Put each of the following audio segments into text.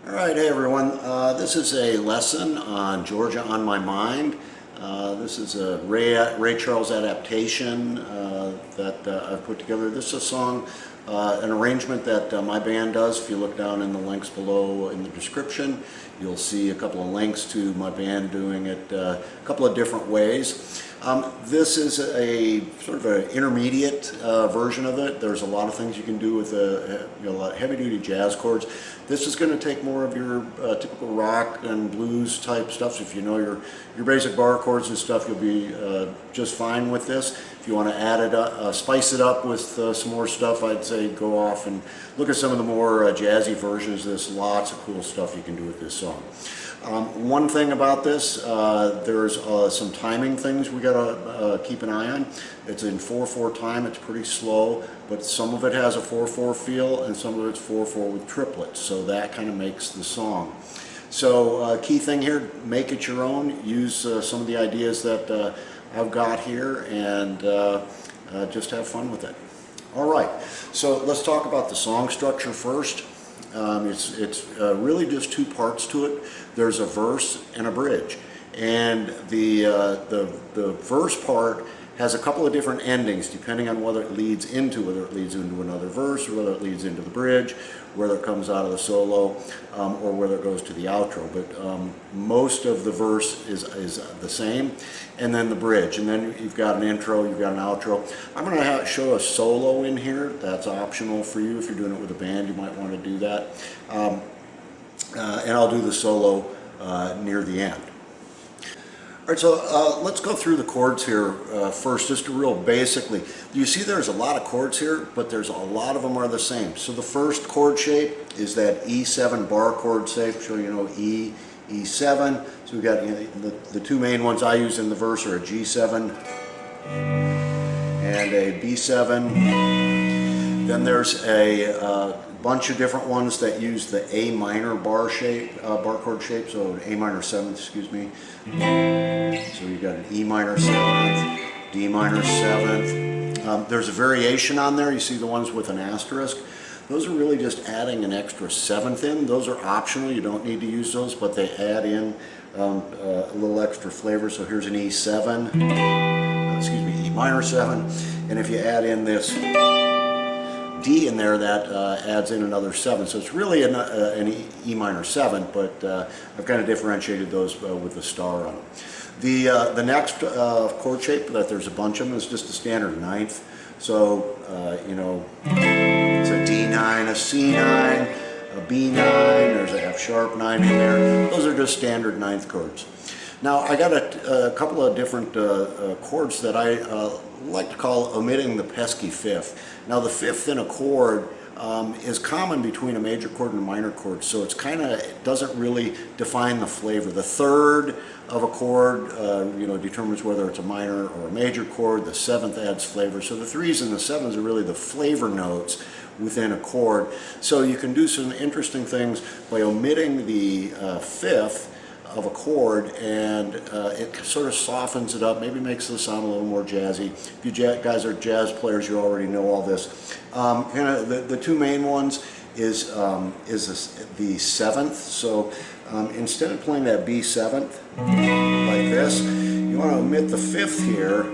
All right, hey everyone. This is a lesson on Georgia on My Mind. This is a Ray Charles adaptation that I've put together. This is a song, an arrangement that my band does. If you look down in the links below in the description, you'll see a couple of links to my band doing it a couple of different ways. This is a sort of an intermediate version of it. There's a lot of things you can do with heavy-duty jazz chords. This is going to take more of your typical rock and blues type stuff. So if you know your basic bar chords and stuff, you'll be just fine with this. If you want to add it up, spice it up with some more stuff, I'd say go off and look at some of the more jazzy versions. There's lots of cool stuff you can do with this song. One thing about this, there's some timing things we gotta keep an eye on. It's in 4/4 time. It's pretty slow, but some of it has a 4/4 feel, and some of it's 4/4 with triplets. So that kind of makes the song. So key thing here: make it your own. Use some of the ideas that I've got here, and just have fun with it. All right. So let's talk about the song structure first. It's really just two parts to it. There's a verse and a bridge, and the verse part has a couple of different endings depending on whether it leads into another verse, or whether it leads into the bridge, whether it comes out of the solo, or whether it goes to the outro. But most of the verse is the same, and then the bridge, and then you've got an intro, you've got an outro. I'm going to show a solo in here. That's optional for you. If you're doing it with a band, you might want to do that, and I'll do the solo near the end. All right, so let's go through the chords here first, just real basically. You see there's a lot of chords here, but there's a lot of them are the same. So the first chord shape is that E7 bar chord shape, so you know E, E7. So we've got the two main ones I use in the verse are a G7 and a B7. Then there's a bunch of different ones that use the A minor bar shape, bar chord shape, so A minor 7th, excuse me. So you've got an E minor 7th, D minor 7th. There's a variation on there. You see the ones with an asterisk. Those are really just adding an extra 7th in. Those are optional. You don't need to use those, but they add in a little extra flavor. So here's an E7, excuse me, E minor 7. And if you add in this D in there, that adds in another 7. So it's really an E minor 7, but I've kind of differentiated those with the star on them. The next chord shape, that there's a bunch of them, is just a standard 9th. So, you know, it's a D9, a C9, a B9, there's a F sharp 9 in there. Those are just standard 9th chords. Now, I got a couple of different chords that I like to call omitting the pesky 5th. Now, the 5th in a chord is common between a major chord and a minor chord, so it's it doesn't really define the flavor. The 3rd of a chord, you know, determines whether it's a minor or a major chord. The 7th adds flavor. So the 3s and the 7s are really the flavor notes within a chord. So you can do some interesting things by omitting the 5th of a chord, and it sort of softens it up, maybe makes the sound a little more jazzy. If you guys are jazz players, you already know all this. The two main ones is the 7th. So instead of playing that B7th like this, you want to omit the 5th here,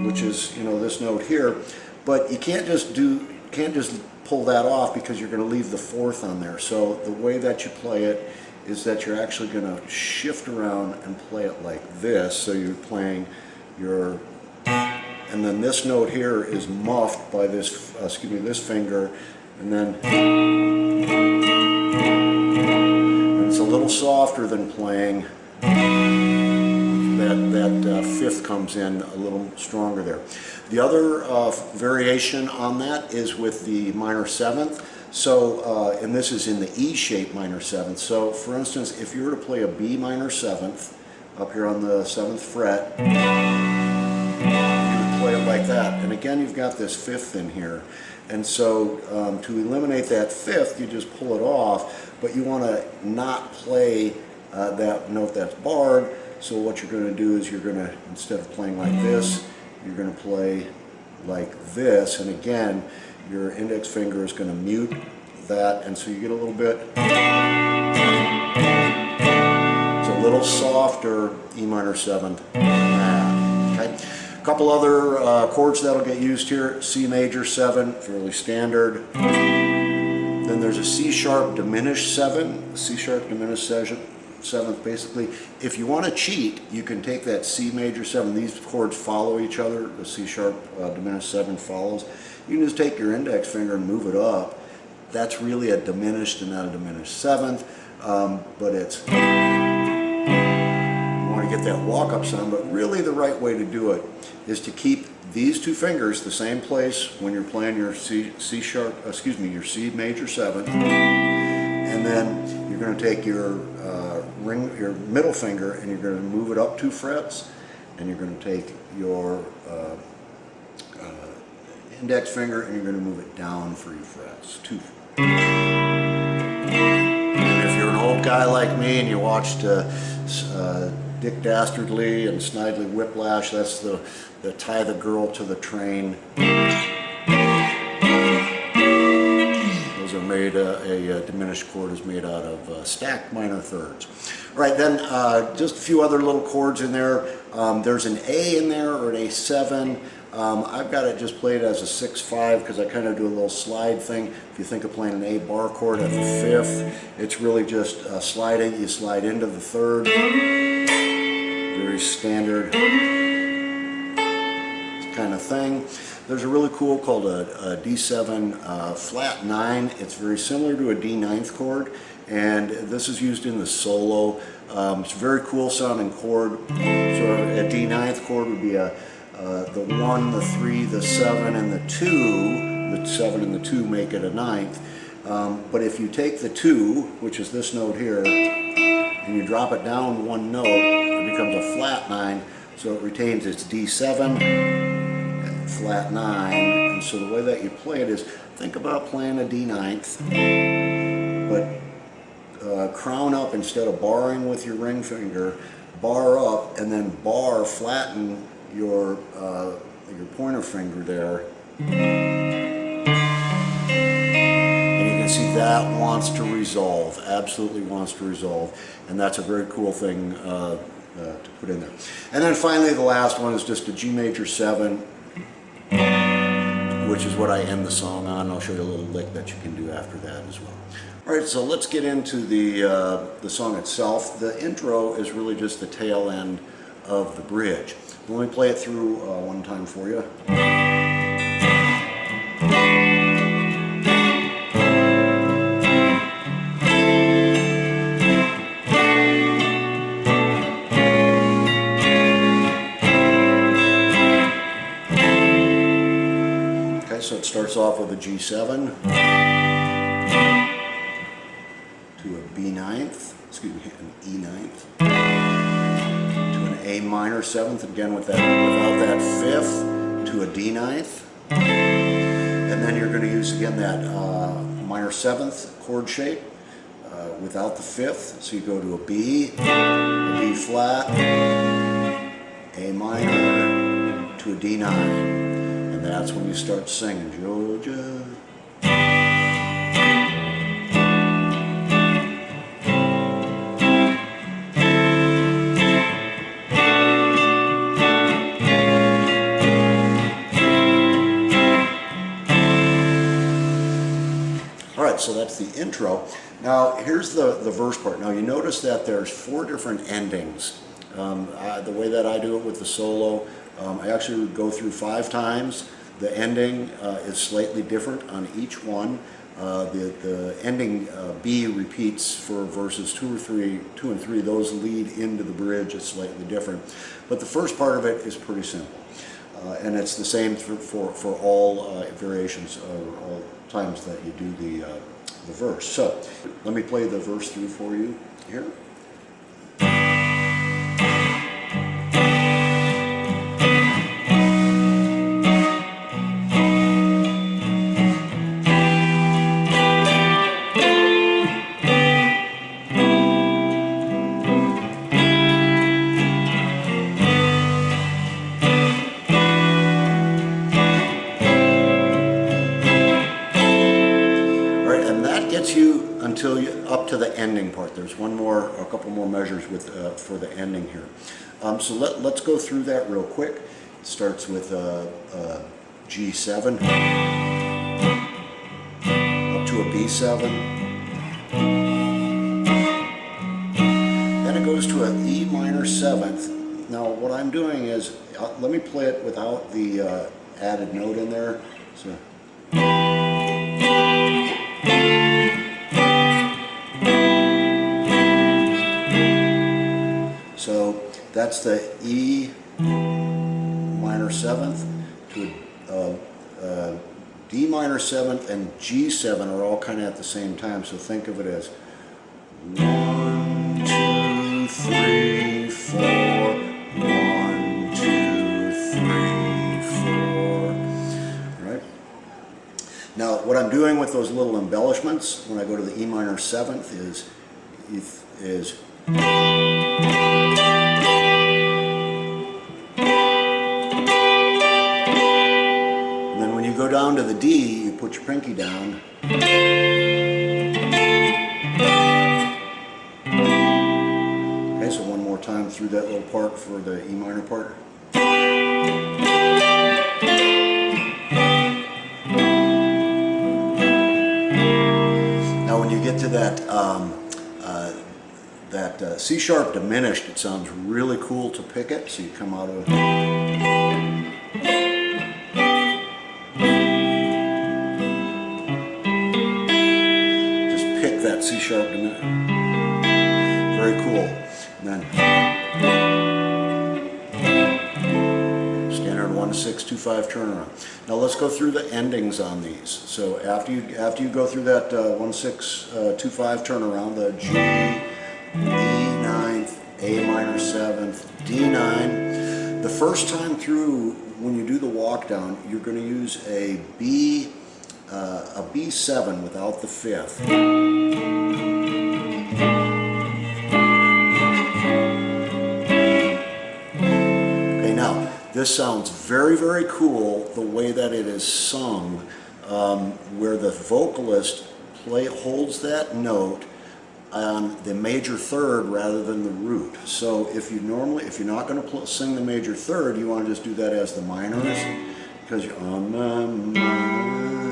which is, you know, this note here, but you can't just pull that off because you're going to leave the 4th on there. So the way that you play it is that you're actually going to shift around and play it like this. So you're playing your, and then this note here is muffed by this, this finger, and then and it's a little softer than playing. That 5th comes in a little stronger there. The other variation on that is with the minor 7th. So, and this is in the E shape minor 7th. So, for instance, if you were to play a B minor 7th up here on the 7th fret, you would play it like that. And again, you've got this 5th in here. And so, to eliminate that 5th, you just pull it off, but you want to not play that note that's barred. So what you're going to do is you're going to, instead of playing like this, you're going to play like this. And again, your index finger is going to mute that, and so you get a little bit little softer E minor 7th. Okay. A couple other chords that'll get used here. C major 7, fairly standard. Then there's a C sharp diminished 7, C sharp diminished 7th basically. If you want to cheat, you can take that C major 7. These chords follow each other. The C sharp diminished 7 follows. You can just take your index finger and move it up. That's really a diminished and not a diminished 7th, but it's, you want to get that walk-up sound, but really the right way to do it is to keep these two fingers the same place when you're playing your your C major 7th, and then you're going to take your your middle finger and you're going to move it up 2 frets, and you're going to take your index finger and you're going to move it down 3 frets, 2 frets. And if you're an old guy like me and you watched Dick Dastardly and Snidely Whiplash, that's the Tie the Girl to the Train. Those are made, a diminished chord is made out of stacked minor thirds. All right, then just a few other little chords in there. There's an A in there, or an A7. I've got it just played as a 6/5 because I kind of do a little slide thing. If you think of playing an A bar chord at the 5th, it's really just sliding. You slide into the 3rd. Very standard kind of thing. There's a really cool called a D7 flat 9. It's very similar to a D9th chord, and this is used in the solo. It's a very cool sounding chord. So a D9th chord would be the 1, the 3, the 7, and the 2. The 7 and the 2 make it a 9th. But if you take the 2, which is this note here, and you drop it down 1 note, it becomes a flat 9. So it retains its D7, flat 9. And so the way that you play it is, think about playing a D9th, but crown up instead of barring with your ring finger, bar up, and then bar, flatten your pointer finger there, and you can see that wants to resolve, absolutely wants to resolve, and that's a very cool thing to put in there. And then finally the last one is just a G major 7, which is what I end the song on. I'll show you a little lick that you can do after that as well. All right, so let's get into the song itself. The intro is really just the tail end of the bridge. Let me play it through one time for you. Okay, so it starts off with a G7 to a B9th, excuse me, an E9th. A minor 7th, again with that, without that 5th, to a D9th, and then you're going to use again that minor 7th chord shape without the 5th, so you go to a B flat, A minor, to a D9, and that's when you start singing Georgia. So that's the intro. Now here's the verse part. Now you notice that there's 4 different endings. The way that I do it with the solo, I actually would go through 5 times. The ending is slightly different on each one. The ending B repeats for verses 2 and 3. Those lead into the bridge. It's slightly different. But the first part of it is pretty simple. And it's the same for all variations or all times that you do the verse. So let me play the verse through for you here. You up to the ending part. There's a couple more measures with for the ending here. So let's go through that real quick. It starts with G7 up to a B7. Then it goes to an E minor 7th. Now what I'm doing is, let me play it without the added note in there. So that's the E minor 7th to D minor 7th and G7 are all kind of at the same time. So think of it as 1, 2, 3, 4, 1, 2, 3, 4. Right? Now what I'm doing with those little embellishments when I go to the E minor 7th is go down to the D, you put your pinky down. Okay, so one more time through that little part for the E minor part. Now when you get to that C sharp diminished, it sounds really cool to pick it. So you come out of that C sharp diminished. Very cool. And then standard 1-6-2-5 turnaround. Now let's go through the endings on these. So after you go through that 1-6-2-5 turnaround, the G, E 9th, A minor 7th, D9. The first time through, when you do the walk down, you're going to use a B7 without the 5th. Okay, now this sounds very, very cool the way that it is sung, where the vocalist holds that note on the major third rather than the root. So if you're not going to sing the major third, you want to just do that as the minors, because you're on my mind.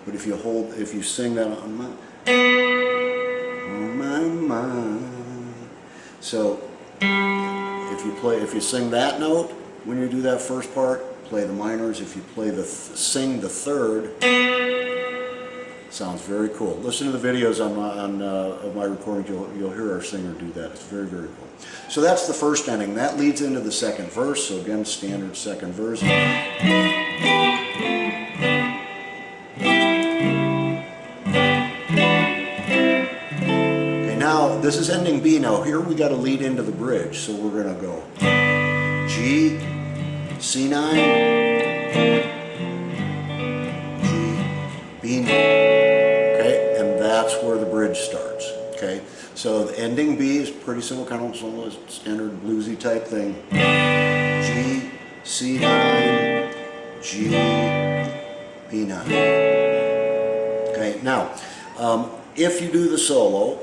But if you sing that on my mind. So if you sing that note when you do that first part, play the minors. If you sing the third, sounds very cool. Listen to the videos of my recordings. You'll hear our singer do that. It's very, very cool. So that's the first ending. That leads into the second verse. So again, standard second verse. Okay, now this is ending B. Now here we got to lead into the bridge. So we're going to go G, C9, G, B9. That's where the bridge starts. Okay, so the ending B is pretty simple, kind of standard bluesy type thing. G, C9, G, B9. Okay, now if you do the solo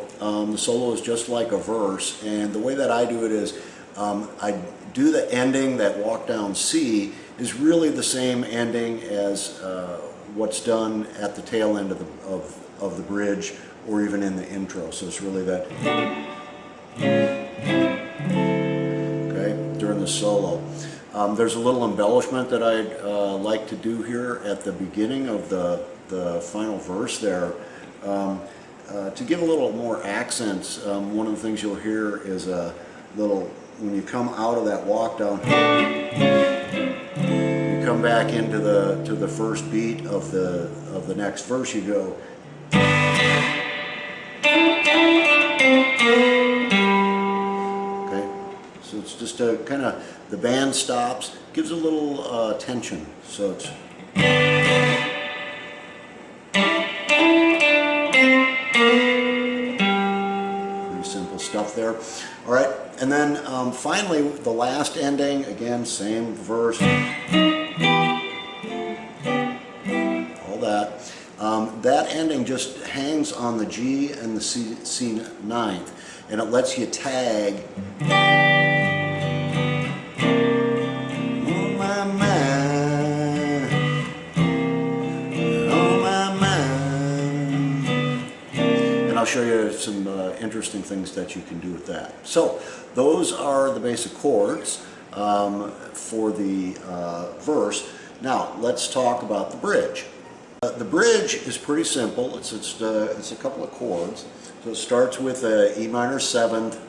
is just like a verse, and the way that I do it is I do the ending, that walk down C is really the same ending as what's done at the tail end of the bridge, or even in the intro. So it's really that, okay, during the solo. There's a little embellishment that I'd like to do here at the beginning of the final verse there. To give a little more accents, one of the things you'll hear is a little, when you come out of that walk down, you come back into the first beat of the next verse, you go, okay, so it's just a kind of, the band stops, gives a little tension, so it's pretty simple stuff there. All right, and then finally the last ending, again, same verse, all that. That that ending just hangs on the G and the C ninth, and it lets you tag. On my mind, on my mind. And I'll show you some interesting things that you can do with that. So those are the basic chords for the verse. Now let's talk about the bridge. The bridge is pretty simple. It's a couple of chords. So it starts with a E minor 7th, so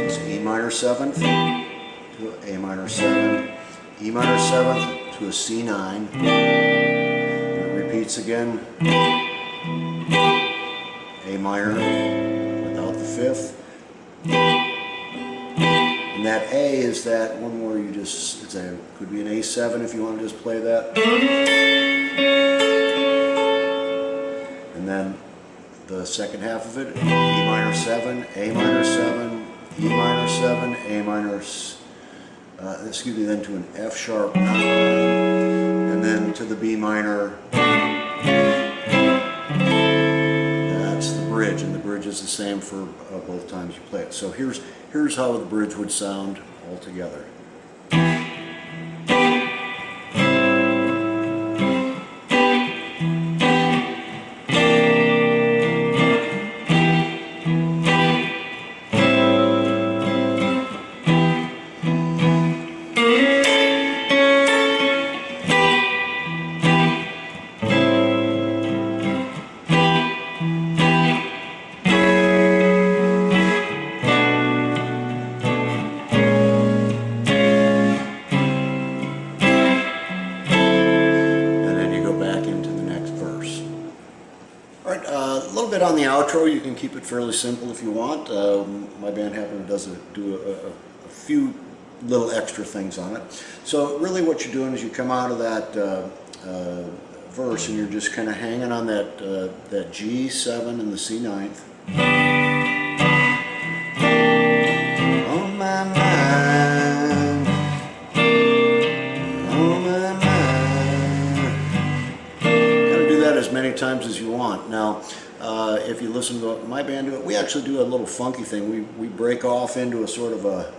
it's E minor 7th to A minor 7, E minor 7th to a C9. It repeats again. A minor without the 5th. And that A is that one where you just, could be an A7 if you want to just play that. And then the second half of it, E minor 7, A minor 7, E minor 7, A minor, excuse me, then to an F sharp 9, and then to the B minor. That's the bridge, and the bridge is the same for both times you play it. So here's how the bridge would sound all together. A little bit on the outro. You can keep it fairly simple if you want. My band does do a few little extra things on it. So really what you're doing is you come out of that verse and you're just kind of hanging on that G7 and the C9th. On my mind, on my mind. Kind of do that as many times as you want. Now, if you listen to my band do it, we actually do a little funky thing. We break off into a sort of a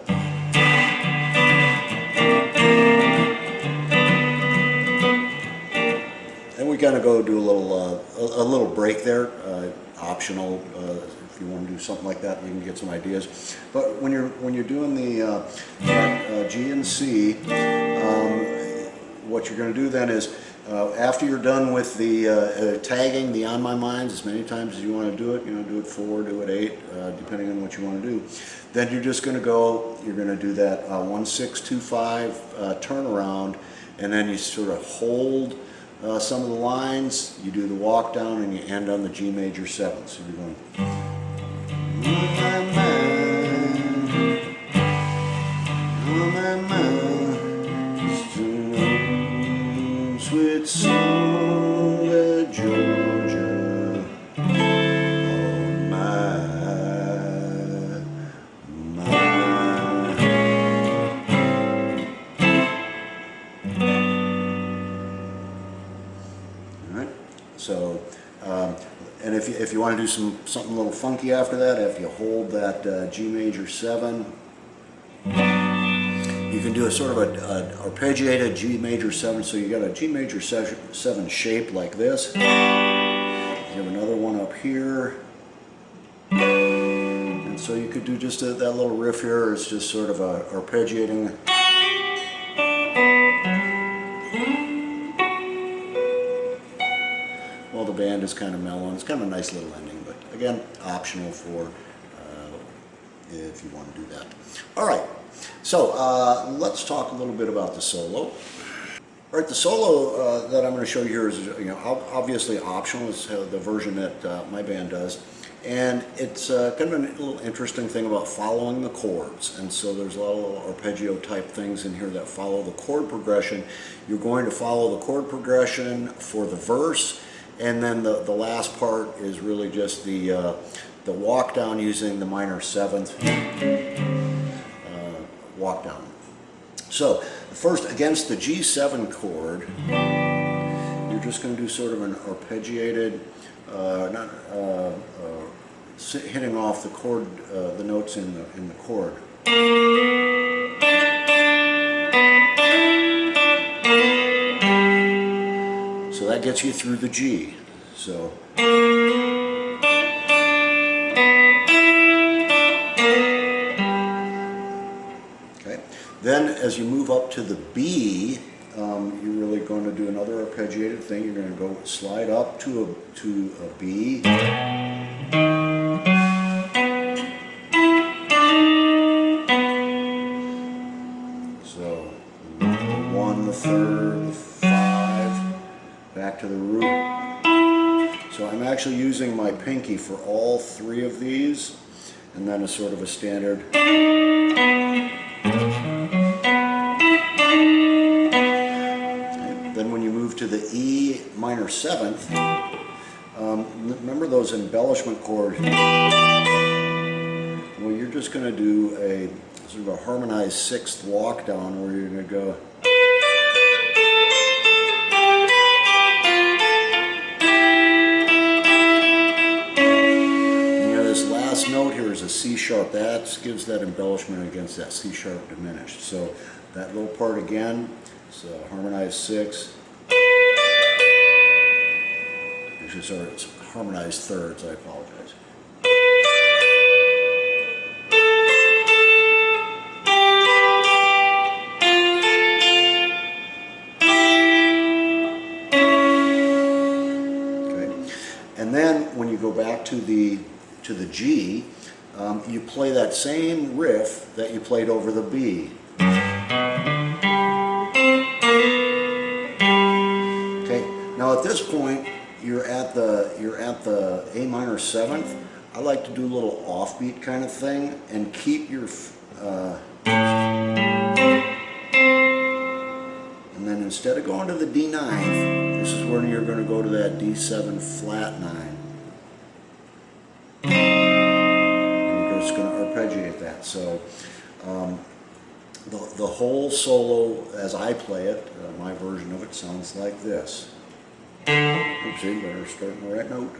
and we kind of go do a little break there. Optional, if you want to do something like that, you can get some ideas. But when you're doing the G and C, what you're going to do then is after you're done with the tagging the On My Minds as many times as you want to do it, do it 4, do it 8, depending on what you want to do. Then you're just going to you're going to do that 1, 6, 2, 5 turnaround, and then you sort of hold some of the lines, you do the walk down, and you end on the G major 7. So you're going, on my mind, on my mind, sweet song of Georgia, on my mind. All right. So, and if you want to do something a little funky after that, after you hold that G major 7. You can do a sort of an arpeggiated G major 7, so you got a G major 7 shape like this. You have another one up here. And so you could do just that little riff here. It's just sort of arpeggiating. Well, the band is kind of mellow. It's kind of a nice little ending, but again, optional for if you want to do that. All right. So let's talk a little bit about the solo. All right, the solo that I'm going to show you here is obviously optional. It's the version that my band does, and it's kind of a little interesting thing about following the chords. And so there's a lot of little arpeggio type things in here that follow the chord progression. You're going to follow the chord progression for the verse, and then the last part is really just the the walk down using the minor 7th walk down. So first, against the G7 chord, you're just going to do sort of an arpeggiated, hitting off the chord, the notes in the chord. So that gets you through the G. So. Okay. Then as you move up to the B, you're really going to do another arpeggiated thing. You're going to go slide up to a B. So the 1, the 3rd, the 5, back to the root. So I'm actually using my pinky for all 3 of these, and then a sort of a standard. Then when you move to the E minor 7th, remember those embellishment chords? Well, you're just going to do a sort of a harmonized 6th walk down where you're going to go. And, this last note here is a C sharp. That gives that embellishment against that C sharp diminished. So that little part again. So harmonized 6. Actually, sorry, it's harmonized 3rds. I apologize. Okay, and then when you go back to the G, you play that same riff that you played over the B. Now at this point, you're at the A minor 7th. I like to do a little offbeat kind of thing and keep your and then instead of going to the D9, this is where you're going to go to that D7 flat 9. And you're just going to arpeggiate that. So the whole solo, as I play it, my version of it sounds like this. Oopsie, better start on the right note.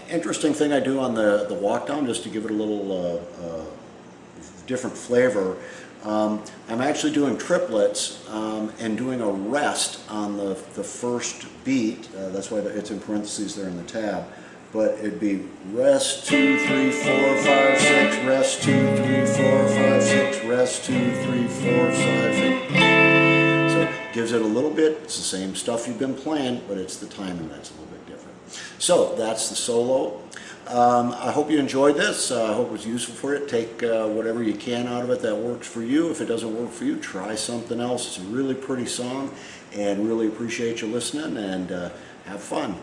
Interesting thing I do on the walk down, just to give it a little different flavor, I'm actually doing triplets and doing a rest on the first beat. That's why it's in parentheses there in the tab. But it'd be rest 2, 3, 4, 5, 6, rest 2, 3, 4, 5, 6, rest 2, 3, 4, 5, 6. So it gives it a little bit, it's the same stuff you've been playing, but it's the timing that's a little bit different. So that's the solo. I hope you enjoyed this. I hope it was useful for you. Take whatever you can out of it that works for you. If it doesn't work for you, try something else. It's a really pretty song, and really appreciate you listening, and have fun.